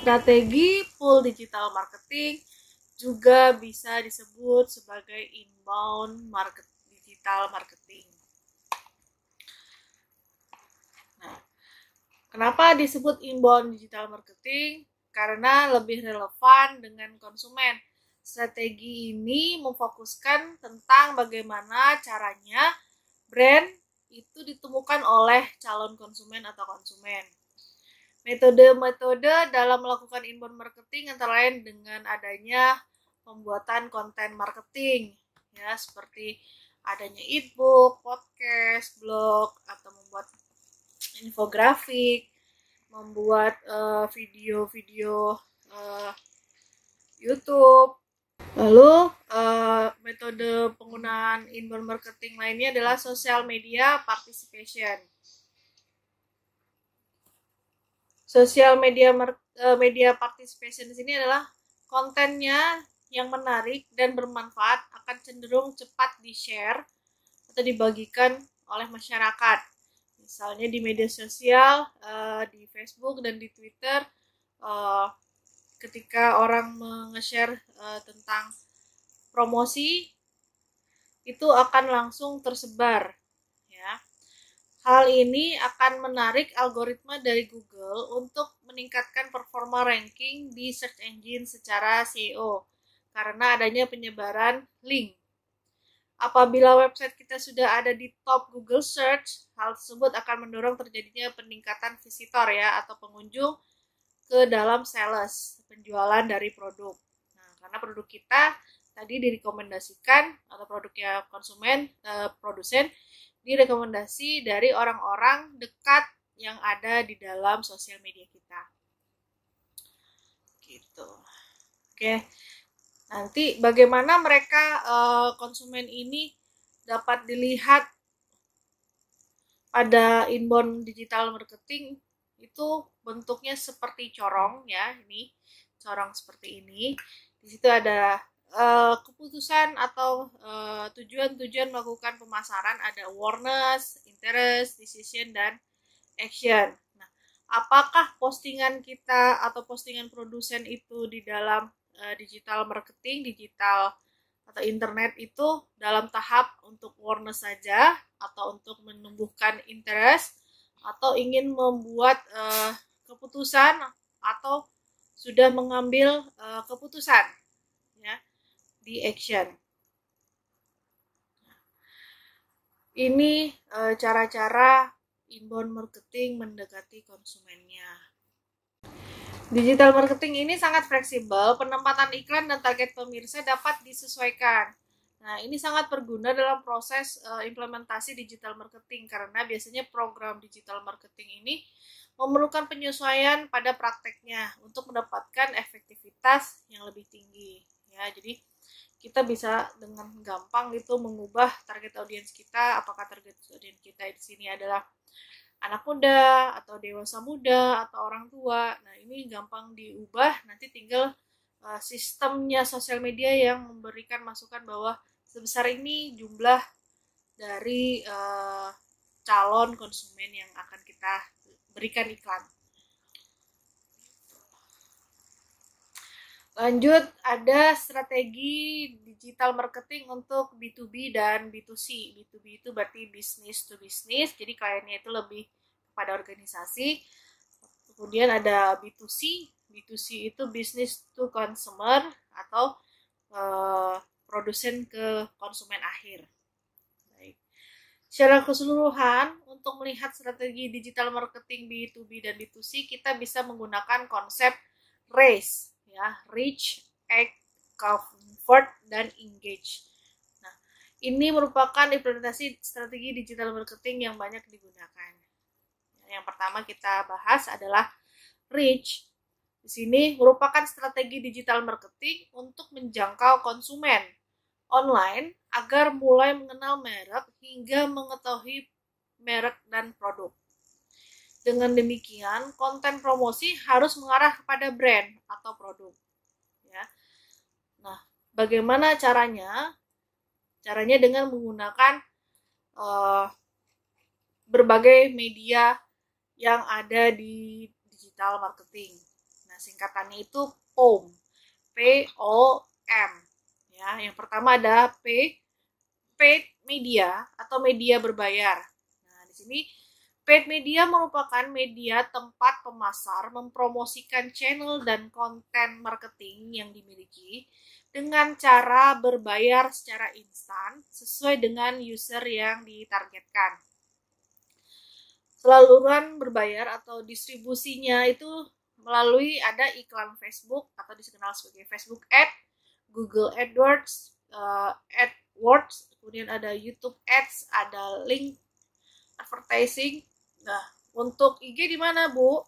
Strategi full digital marketing juga bisa disebut sebagai inbound digital marketing. Nah, kenapa disebut inbound digital marketing? Karena lebih relevan dengan konsumen. Strategi ini memfokuskan tentang bagaimana caranya brand itu ditemukan oleh calon konsumen atau konsumen. Metode-metode dalam melakukan inbound marketing antara lain dengan adanya pembuatan konten marketing, ya, seperti adanya e-book, podcast, blog, atau membuat infografik, membuat video-video YouTube. Lalu metode penggunaan inbound marketing lainnya adalah social media participation. Social media participation di sini adalah kontennya yang menarik dan bermanfaat akan cenderung cepat di-share atau dibagikan oleh masyarakat. Misalnya di media sosial, di Facebook dan di Twitter, ketika orang nge-share tentang promosi, itu akan langsung tersebar. Ya. Hal ini akan menarik algoritma dari Google untuk meningkatkan performa ranking di search engine secara SEO karena adanya penyebaran link. Apabila website kita sudah ada di top Google Search, hal tersebut akan mendorong terjadinya peningkatan visitor ya atau pengunjung ke dalam sales, penjualan dari produk. Nah, karena produk kita tadi direkomendasikan atau produknya produsen direkomendasi dari orang-orang dekat yang ada di dalam sosial media kita. Gitu. Oke. Nanti bagaimana mereka konsumen ini dapat dilihat pada inbound digital marketing itu bentuknya seperti corong ya, ini corong seperti ini. Di situ ada keputusan atau tujuan-tujuan melakukan pemasaran, ada awareness, interest, decision, dan action. Nah, apakah postingan kita atau postingan produsen itu di dalam digital marketing, digital atau internet itu dalam tahap untuk awareness saja atau untuk menumbuhkan interest atau ingin membuat keputusan atau sudah mengambil keputusan ya di action. Ini cara-cara inbound marketing mendekati konsumennya. Digital marketing ini sangat fleksibel, penempatan iklan dan target pemirsa dapat disesuaikan. Nah, ini sangat berguna dalam proses implementasi digital marketing karena biasanya program digital marketing ini memerlukan penyesuaian pada prakteknya untuk mendapatkan efektivitas yang lebih tinggi. Ya, jadi kita bisa dengan gampang gitu mengubah target audiens kita, apakah target audiens kita di sini adalah anak muda atau dewasa muda atau orang tua. Nah, ini gampang diubah, nanti tinggal sistemnya sosial media yang memberikan masukan bahwa sebesar ini jumlah dari calon konsumen yang akan kita berikan iklan. Lanjut, ada strategi digital marketing untuk B2B dan B2C. B2B itu berarti business to business, jadi kliennya itu lebih kepada organisasi. Kemudian ada B2C. B2C itu business to consumer atau produsen ke konsumen akhir. Baik. Secara keseluruhan, untuk melihat strategi digital marketing B2B dan B2C, kita bisa menggunakan konsep RACE. Ya, reach, act, comfort, dan engage. Nah, ini merupakan implementasi strategi digital marketing yang banyak digunakan. Yang pertama kita bahas adalah reach. Di sini merupakan strategi digital marketing untuk menjangkau konsumen online agar mulai mengenal merek hingga mengetahui merek dan produk. Dengan demikian, konten promosi harus mengarah kepada brand atau produk. Ya. Nah, bagaimana caranya? Caranya dengan menggunakan berbagai media yang ada di digital marketing. Nah, singkatannya itu POM. POM. Ya, yang pertama ada paid media atau media berbayar. Nah, di sini paid media merupakan media tempat pemasar mempromosikan channel dan konten marketing yang dimiliki dengan cara berbayar secara instan sesuai dengan user yang ditargetkan. Saluran berbayar atau distribusinya itu melalui ada iklan Facebook atau dikenal sebagai Facebook Ad, Google AdWords, kemudian ada YouTube Ads, ada link advertising. Nah, untuk IG di mana, Bu?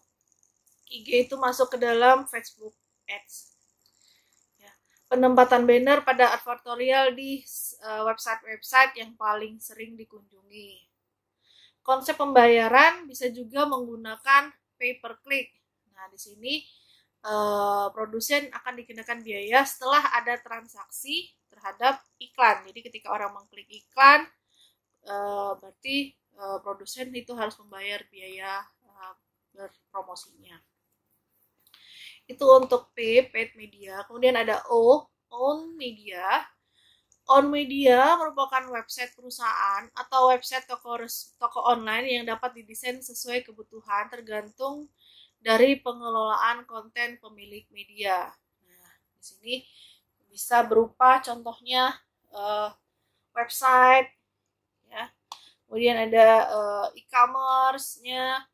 IG itu masuk ke dalam Facebook Ads. Ya. Penempatan banner pada advertorial di website-website yang paling sering dikunjungi. Konsep pembayaran bisa juga menggunakan pay per click. Nah, di sini produsen akan dikenakan biaya setelah ada transaksi terhadap iklan. Jadi ketika orang mengklik iklan, berarti produsen itu harus membayar biaya berpromosinya. Itu untuk P, paid media. Kemudian ada O, own media. Own media merupakan website perusahaan atau website toko online yang dapat didesain sesuai kebutuhan tergantung dari pengelolaan konten pemilik media. Nah, di sini bisa berupa contohnya website, ya. Kemudian ada e-commerce-nya,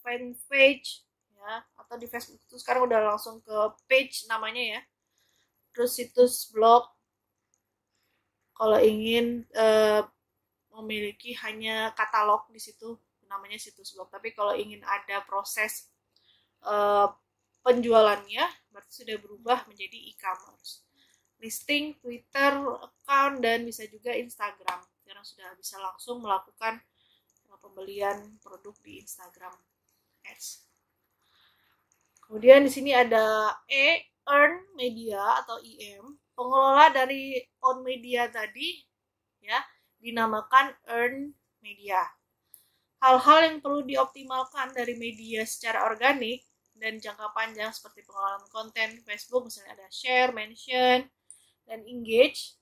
fanpage, ya, atau di Facebook itu sekarang udah langsung ke page namanya ya. Terus situs blog kalau ingin memiliki hanya katalog di situ namanya situs blog. Tapi kalau ingin ada proses penjualannya berarti sudah berubah menjadi e-commerce. Listing, Twitter, account, dan bisa juga Instagram. Sekarang sudah bisa langsung melakukan pembelian produk di Instagram Ads. Kemudian di sini ada earn media atau EM. Pengelola dari own media tadi ya dinamakan earn media. Hal-hal yang perlu dioptimalkan dari media secara organik dan jangka panjang seperti pengelolaan konten Facebook, misalnya ada share, mention, dan engage.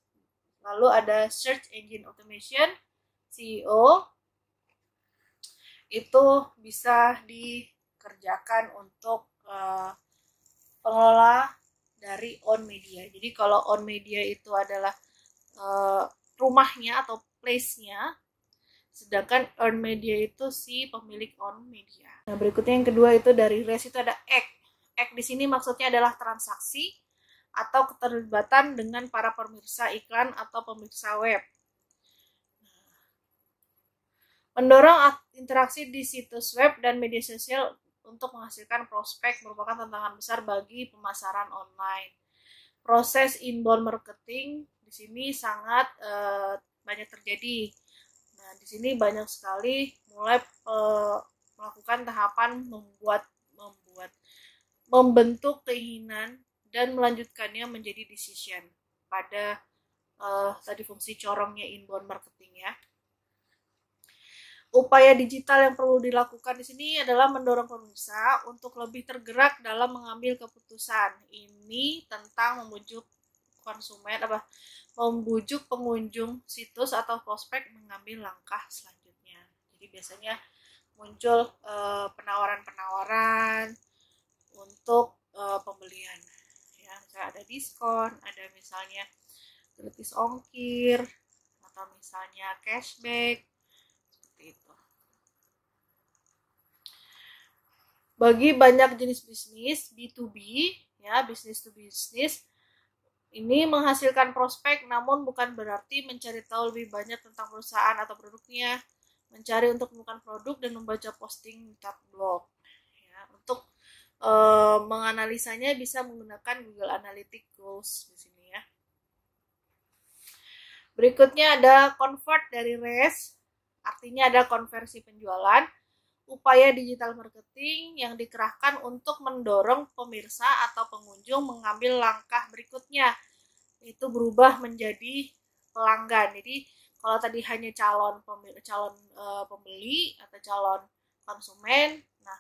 Lalu ada search engine automation, SEO. Itu bisa dikerjakan untuk pengelola dari own media. Jadi kalau own media itu adalah rumahnya atau place-nya, sedangkan earn media itu si pemilik own media. Nah, berikutnya yang kedua itu dari REST itu ada act. Act di sini maksudnya adalah transaksi atau keterlibatan dengan para pemirsa iklan atau pemirsa web. Mendorong interaksi di situs web dan media sosial untuk menghasilkan prospek merupakan tantangan besar bagi pemasaran online. Proses inbound marketing di sini sangat banyak terjadi. Nah, di sini banyak sekali mulai melakukan tahapan membentuk keinginan dan melanjutkannya menjadi decision pada tadi fungsi corongnya inbound marketing ya. Upaya digital yang perlu dilakukan di sini adalah mendorong pemirsa untuk lebih tergerak dalam mengambil keputusan. Ini tentang membujuk pengunjung situs atau prospek mengambil langkah selanjutnya. Jadi biasanya muncul penawaran-penawaran untuk pembelian. Ya, misalnya ada diskon, ada misalnya gratis ongkir, atau misalnya cashback. Itu. Bagi banyak jenis bisnis B2B, ya, business to business, ini menghasilkan prospek namun bukan berarti mencari tahu lebih banyak tentang perusahaan atau produknya, mencari untuk menemukan produk dan membaca posting tab blog. Ya, untuk menganalisanya bisa menggunakan Google Analytics Tools di sini ya. Berikutnya ada convert dari REST. Artinya ada konversi penjualan, upaya digital marketing yang dikerahkan untuk mendorong pemirsa atau pengunjung mengambil langkah berikutnya, itu berubah menjadi pelanggan. Jadi kalau tadi hanya calon pembeli atau calon konsumen, nah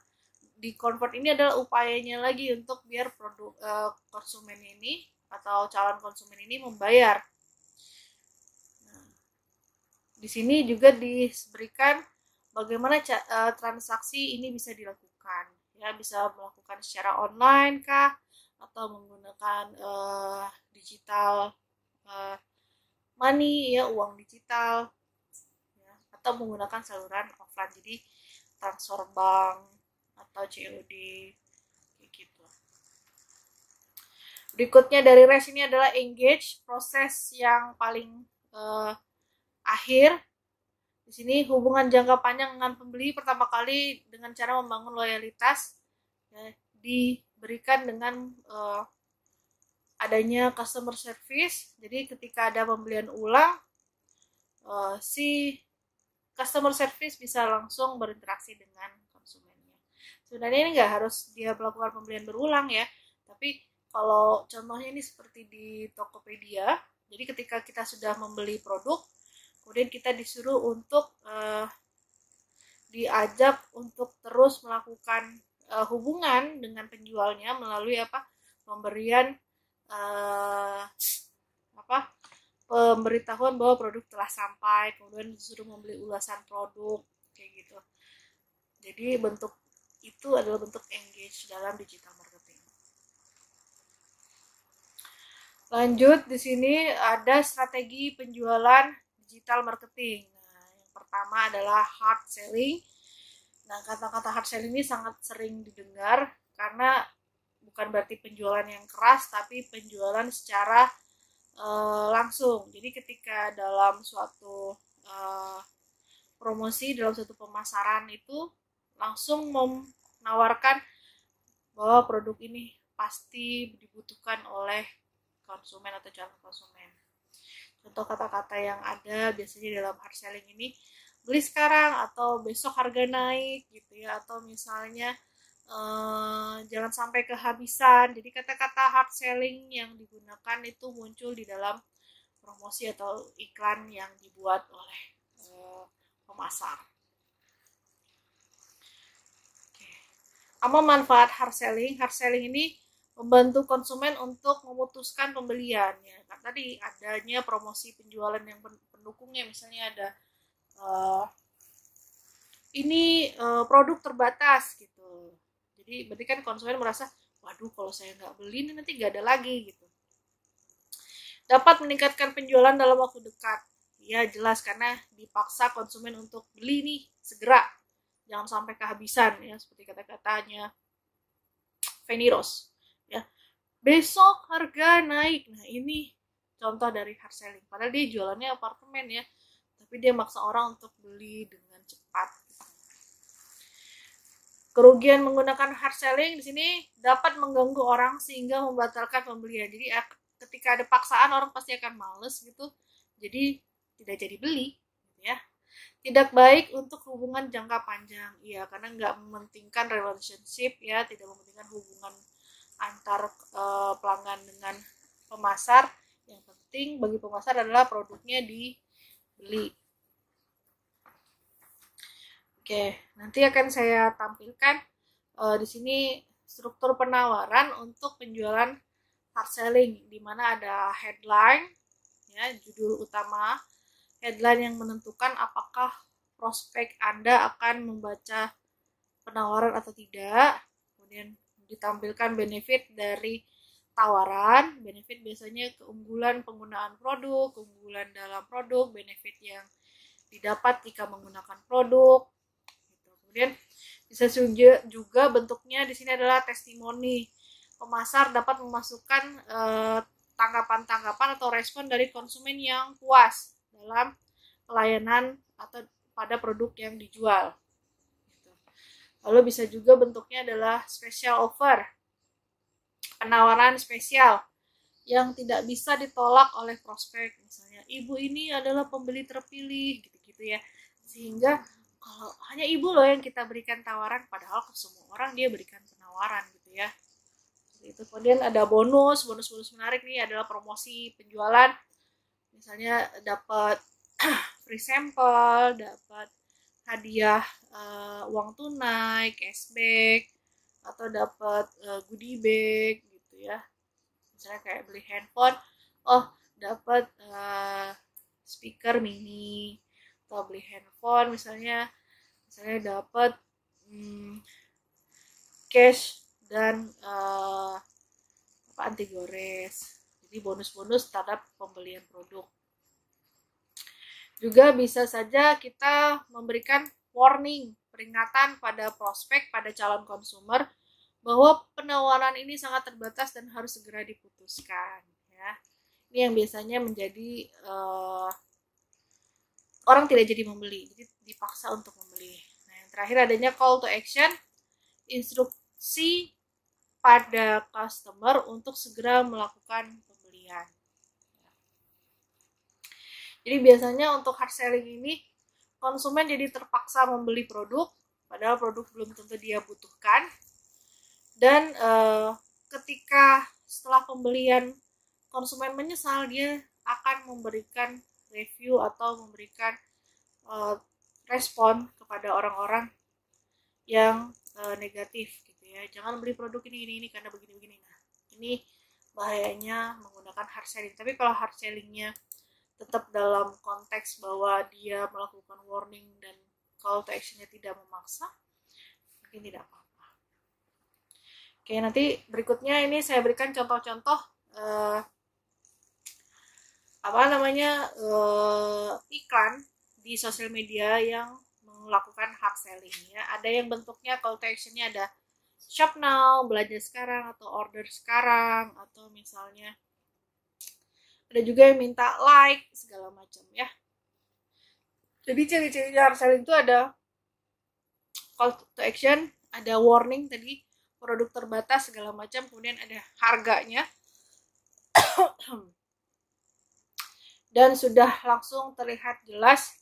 di convert ini adalah upayanya lagi untuk biar produk konsumen ini atau calon konsumen ini membayar. Nah, di sini juga diberikan bagaimana transaksi ini bisa dilakukan. Ya, bisa melakukan secara online kah, atau menggunakan digital money, ya, uang digital, ya, atau menggunakan saluran offline, jadi transfer bank atau COD kayak gitu. Berikutnya dari REST ini adalah engage, proses yang paling akhir. Di sini hubungan jangka panjang dengan pembeli pertama kali dengan cara membangun loyalitas, ya, diberikan dengan adanya customer service. Jadi ketika ada pembelian ulang, si customer service bisa langsung berinteraksi dengan konsumennya. Sebenarnya ini nggak harus dia melakukan pembelian berulang ya, tapi kalau contohnya ini seperti di Tokopedia, jadi ketika kita sudah membeli produk, kemudian kita disuruh untuk diajak untuk terus melakukan hubungan dengan penjualnya melalui pemberian pemberitahuan bahwa produk telah sampai, kemudian disuruh membeli ulasan produk kayak gitu. Jadi bentuk itu adalah bentuk engage dalam digital marketing. Lanjut, di sini ada strategi penjualan digital marketing. Nah, yang pertama adalah hard selling. Nah, kata-kata hard selling ini sangat sering didengar karena bukan berarti penjualan yang keras, tapi penjualan secara langsung. Jadi ketika dalam suatu promosi, dalam suatu pemasaran itu langsung menawarkan bahwa produk ini pasti dibutuhkan oleh konsumen atau calon konsumen. Contoh kata-kata yang ada biasanya dalam hard selling ini, beli sekarang atau besok harga naik gitu ya, atau misalnya jangan sampai kehabisan. Jadi kata-kata hard selling yang digunakan itu muncul di dalam promosi atau iklan yang dibuat oleh pemasar. Apa manfaat hard selling? Hard selling ini membantu konsumen untuk memutuskan pembeliannya. Kan tadi adanya promosi penjualan yang pendukungnya, misalnya ada ini produk terbatas gitu. Jadi berarti kan konsumen merasa, waduh kalau saya nggak beli nanti nggak ada lagi gitu. Dapat meningkatkan penjualan dalam waktu dekat. Ya jelas, karena dipaksa konsumen untuk beli nih segera, jangan sampai kehabisan ya, seperti kata-katanya Feni Rose. Ya, besok harga naik. Nah ini contoh dari hard selling. Padahal dia jualannya apartemen ya, tapi dia maksa orang untuk beli dengan cepat. Kerugian menggunakan hard selling di sini dapat mengganggu orang sehingga membatalkan pembelian. Jadi ketika ada paksaan, orang pasti akan males gitu. Jadi tidak jadi beli, gitu ya. Tidak baik untuk hubungan jangka panjang, ya, karena nggak mementingkan relationship ya, tidak mementingkan hubungan antar pelanggan dengan pemasar. Yang penting bagi pemasar adalah produknya dibeli. Oke, nanti akan saya tampilkan di sini struktur penawaran untuk penjualan hard selling, di mana ada headline, ya, judul utama, headline yang menentukan apakah prospek Anda akan membaca penawaran atau tidak. Kemudian ditampilkan benefit dari tawaran. Benefit biasanya keunggulan penggunaan produk, keunggulan dalam produk, benefit yang didapat jika menggunakan produk. Kemudian bisa juga bentuknya di sini adalah testimoni. Pemasar dapat memasukkan tanggapan-tanggapan atau respon dari konsumen yang puas dalam pelayanan atau pada produk yang dijual. Lalu bisa juga bentuknya adalah special offer, penawaran spesial yang tidak bisa ditolak oleh prospek. Misalnya, ibu ini adalah pembeli terpilih, gitu-gitu ya. Sehingga kalau hanya ibu loh yang kita berikan tawaran, padahal ke semua orang dia berikan penawaran gitu ya. Itu. Kemudian ada bonus menarik nih adalah promosi penjualan. Misalnya dapat free sampel, dapat hadiah uang tunai, cashback, atau dapat goodie bag gitu ya. Misalnya kayak beli handphone, oh dapat speaker mini, atau beli handphone misalnya dapat cash dan anti gores. Jadi bonus-bonus terhadap pembelian produk. Juga bisa saja kita memberikan warning, peringatan pada prospek, pada calon konsumer bahwa penawaran ini sangat terbatas dan harus segera diputuskan. Ya. Ini yang biasanya menjadi orang tidak jadi membeli, jadi dipaksa untuk membeli. Nah, yang terakhir adanya call to action, instruksi pada customer untuk segera melakukan pembelian. Jadi biasanya untuk hard selling ini konsumen jadi terpaksa membeli produk padahal produk belum tentu dia butuhkan, dan ketika setelah pembelian konsumen menyesal, dia akan memberikan review atau memberikan respon kepada orang-orang yang negatif gitu ya. Jangan beli produk ini karena begini. Nah, ini bahayanya menggunakan hard selling. Tapi kalau hard sellingnya tetap dalam konteks bahwa dia melakukan warning dan call to action-nya tidak memaksa, mungkin tidak apa-apa. Oke, nanti berikutnya ini saya berikan contoh-contoh iklan di sosial media yang melakukan hard selling ya. Ada yang bentuknya call to action-nya ada shop now, belanja sekarang, atau order sekarang, atau misalnya ada juga yang minta like segala macam ya. Jadi ciri-ciri hard selling itu ada call to action, ada warning tadi, produk terbatas segala macam, kemudian ada harganya dan sudah langsung terlihat jelas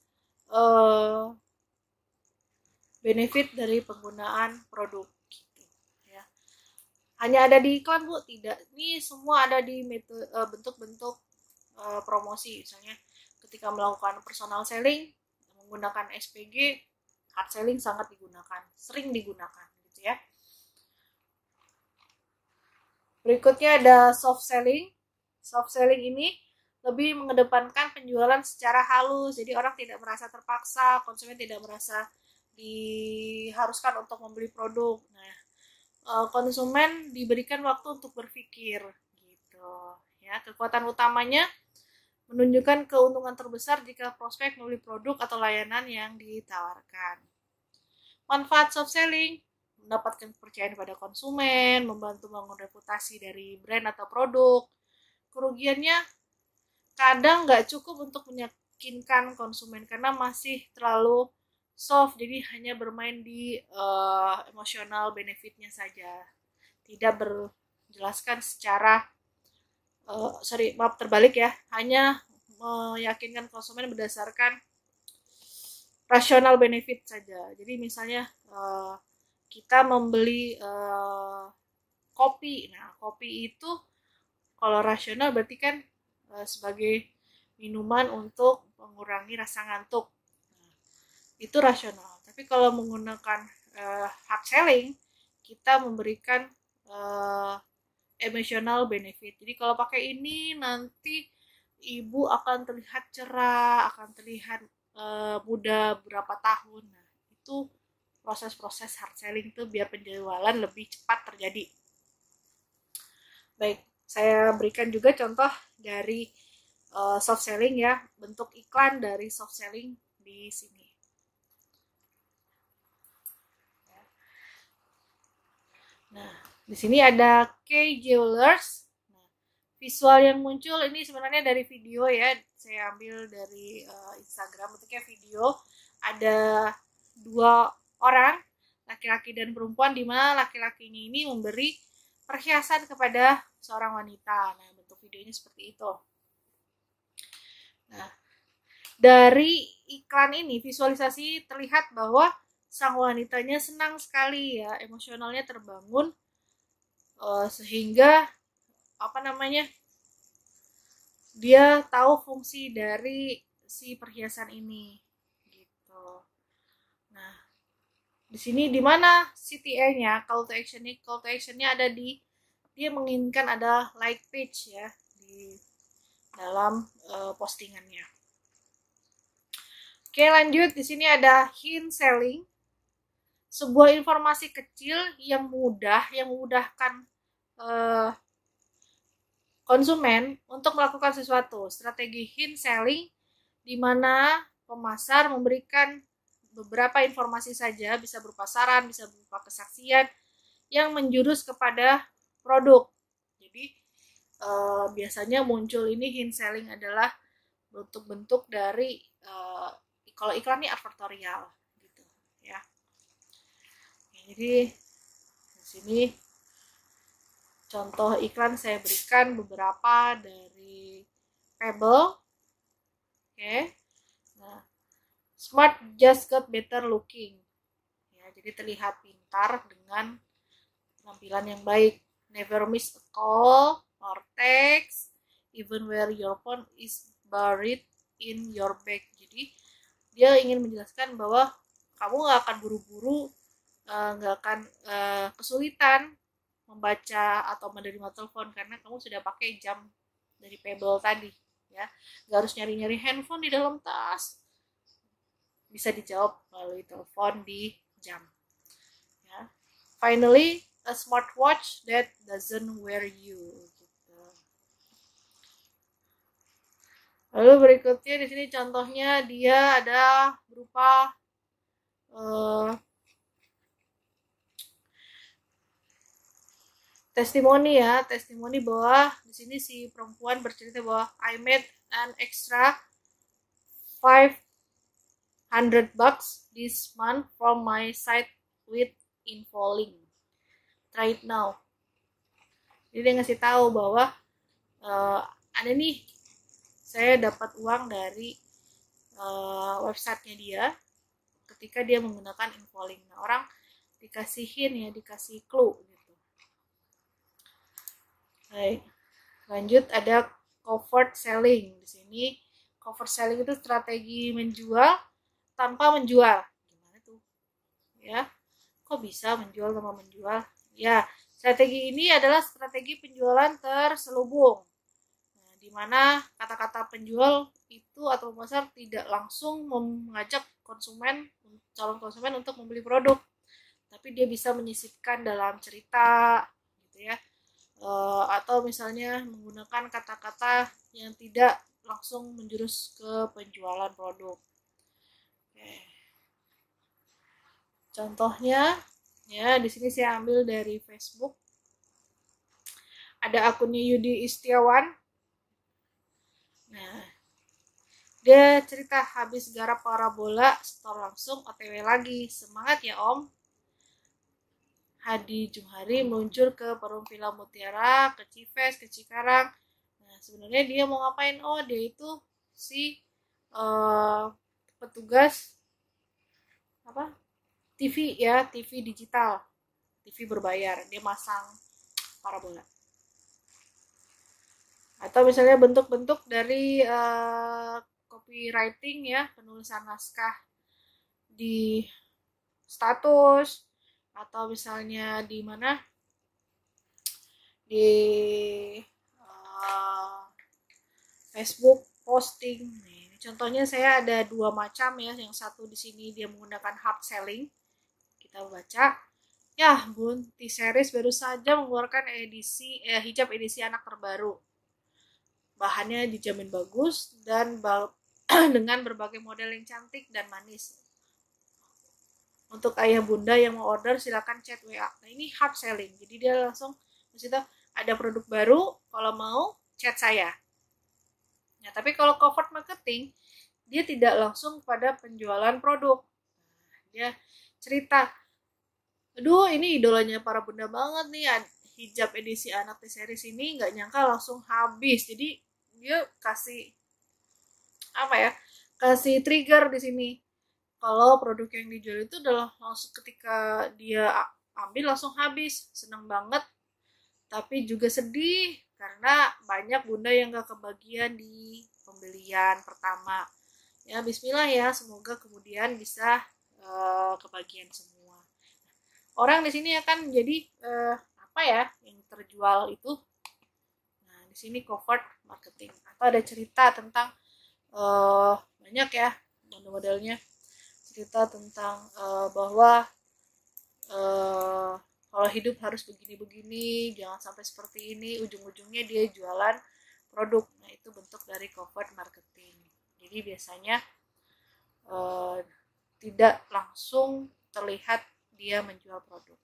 benefit dari penggunaan produk gitu, ya. Hanya ada di iklan, Bu? Tidak. Ini semua ada di bentuk-bentuk promosi. Misalnya ketika melakukan personal selling menggunakan SPG, hard selling sangat digunakan, sering digunakan gitu ya. Berikutnya ada soft selling. Soft selling ini lebih mengedepankan penjualan secara halus, jadi orang tidak merasa terpaksa, konsumen tidak merasa diharuskan untuk membeli produk. Nah, konsumen diberikan waktu untuk berpikir gitu ya. Kekuatan utamanya menunjukkan keuntungan terbesar jika prospek membeli produk atau layanan yang ditawarkan. Manfaat soft selling: mendapatkan kepercayaan pada konsumen, membantu membangun reputasi dari brand atau produk. Kerugiannya kadang nggak cukup untuk meyakinkan konsumen karena masih terlalu soft, jadi hanya bermain di emosional benefitnya saja, tidak berjelaskan secara terbalik ya, hanya meyakinkan konsumen berdasarkan rasional benefit saja. Jadi misalnya kita membeli kopi, nah kopi itu kalau rasional berarti kan sebagai minuman untuk mengurangi rasa ngantuk, nah, itu rasional. Tapi kalau menggunakan hard selling, kita memberikan emotional benefit. Jadi kalau pakai ini nanti ibu akan terlihat cerah, akan terlihat muda berapa tahun. Nah, itu proses-proses hard selling itu biar penjualan lebih cepat terjadi. Baik, saya berikan juga contoh dari soft selling ya, bentuk iklan dari soft selling di sini. Nah, di sini ada Kay Jewelers. Nah, visual yang muncul ini sebenarnya dari video ya, saya ambil dari Instagram, bentuknya video. Ada 2 orang, laki-laki dan perempuan, di mana laki-lakinya ini memberi perhiasan kepada seorang wanita. Nah, bentuk videonya seperti itu. Nah, dari iklan ini visualisasi terlihat bahwa sang wanitanya senang sekali ya, emosionalnya terbangun sehingga dia tahu fungsi dari si perhiasan ini gitu. Nah, Di sini di mana CTA-nya, call to actionnya ada di, dia menginginkan ada like page ya di dalam postingannya. Oke, lanjut. Di sini ada hint selling, sebuah informasi kecil yang memudahkan konsumen untuk melakukan sesuatu. Strategi hint selling di mana pemasar memberikan beberapa informasi saja, bisa berupa saran, bisa berupa kesaksian yang menjurus kepada produk. Jadi biasanya muncul ini hint selling adalah bentuk-bentuk dari kalau iklan ini advertorial gitu ya. Jadi di sini contoh iklan saya berikan beberapa dari Pebble. Oke. Nah, smart just got better looking. Ya, jadi terlihat pintar dengan penampilan yang baik. Never miss a call or text, even where your phone is buried in your bag. Jadi dia ingin menjelaskan bahwa kamu nggak akan buru-buru, nggak akan kesulitan membaca atau menerima telepon karena kamu sudah pakai jam dari Pebble tadi ya. Nggak harus nyari-nyari handphone di dalam tas, bisa dijawab melalui telepon di jam ya. Finally, a smartwatch that doesn't wear you. Lalu berikutnya di sini contohnya dia ada berupa testimoni ya, testimoni bahwa di sini si perempuan bercerita bahwa I made an extra $500 this month from my site with InfoLink. Try it now. Jadi dia ngasih tahu bahwa ada nih, saya dapat uang dari websitenya dia ketika dia menggunakan InfoLink. Nah, orang dikasihin ya, dikasih clue gitu. Baik, lanjut ada covert selling. Di sini covert selling itu strategi menjual tanpa menjual. Gimana tuh? Ya, kok bisa menjual tanpa menjual? Ya, strategi ini adalah strategi penjualan terselubung. Nah, di mana kata-kata penjual itu atau pemasar tidak langsung mengajak calon konsumen untuk membeli produk, tapi dia bisa menyisipkan dalam cerita gitu ya. Atau misalnya menggunakan kata-kata yang tidak langsung menjurus ke penjualan produk. Oke. Contohnya ya, di sini saya ambil dari Facebook. Ada akunnya Yudi Istiawan. Nah, dia cerita habis garap parabola, store langsung OTW lagi. Semangat ya Om. Hadi Jumhari meluncur ke Perum Villa Mutiara, ke Cives, ke Cikarang. Nah, sebenarnya dia mau ngapain? Oh, dia itu si petugas TV ya, TV digital, TV berbayar. Dia masang parabola. Atau misalnya bentuk-bentuk dari copywriting ya, penulisan naskah di status, atau misalnya di mana di Facebook posting. Nih, contohnya saya ada dua macam ya. Yang satu di sini dia menggunakan hard selling. Kita baca. Ya, Bunti Series baru saja mengeluarkan hijab edisi anak terbaru. Bahannya dijamin bagus dan dengan berbagai model yang cantik dan manis. Untuk ayah bunda yang mau order silakan chat WA. Nah, ini hard selling. Jadi dia langsung disitu ada produk baru, kalau mau chat saya. Nah, tapi kalau covert marketing dia tidak langsung pada penjualan produk. Nah, dia cerita, aduh ini idolanya para bunda banget nih, hijab edisi anak T-series ini nggak nyangka langsung habis. Jadi dia kasih kasih trigger di sini. Kalau produk yang dijual itu adalah langsung ketika dia ambil langsung habis. Seneng banget, tapi juga sedih karena banyak bunda yang gak kebagian di pembelian pertama. Ya, bismillah ya, semoga kemudian bisa kebagian semua. orang di sini akan jadi apa ya yang terjual itu. Nah, di sini covert marketing atau ada cerita tentang banyak ya model-modelnya, cerita tentang bahwa kalau hidup harus begini-begini, jangan sampai seperti ini, ujung-ujungnya dia jualan produk. Nah, itu bentuk dari covert marketing. Jadi biasanya tidak langsung terlihat dia menjual produk.